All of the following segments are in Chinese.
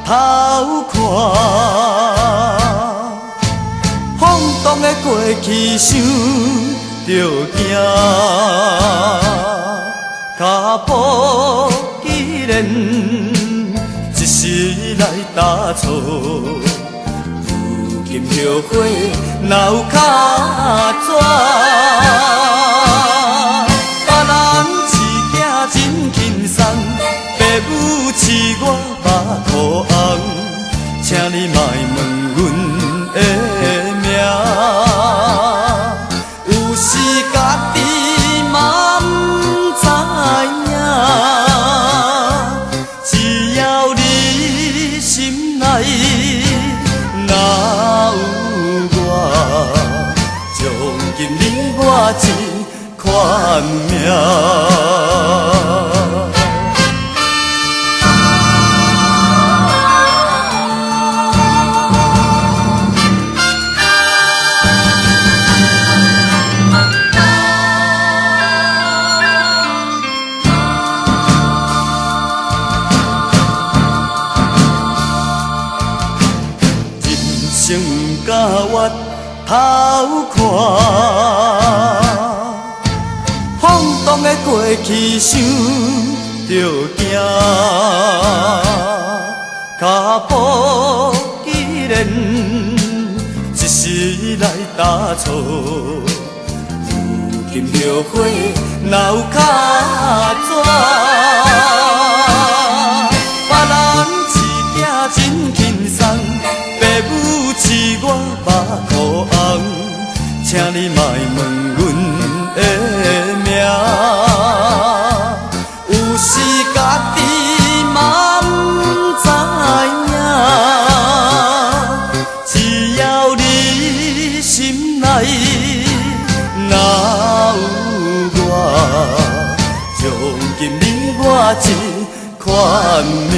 头看，晃动的过去想着惊，脚步既然一时来打错，如今后悔哪有较纸？别人饲囝真轻松，爸母饲我目眶红，请你莫问阮的名，有时家己嘛不知影，只要你心内哪有我，将今你我一款命。心不敢越头看，晃动的过去想着惊，脚步既然一时来打错，如今后悔哪有较纸？别人饲囝真轻松，爸母饲我目眶红，请你莫问阮的名，有时家己嘛不知影，只要你心内哪有我，将今你我一款命。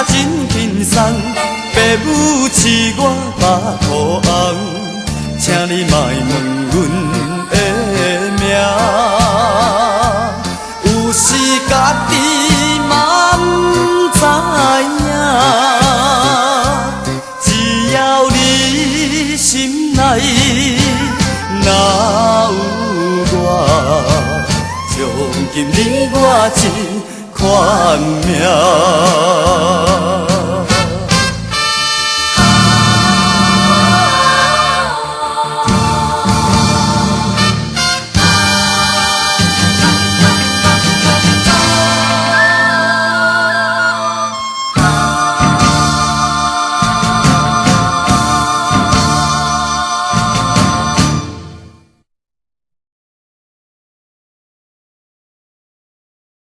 真轻松，爸母饲我目眶红，请你莫问阮的名，有时家己嘛不知影，只要你心内哪有我，将今你我一款命。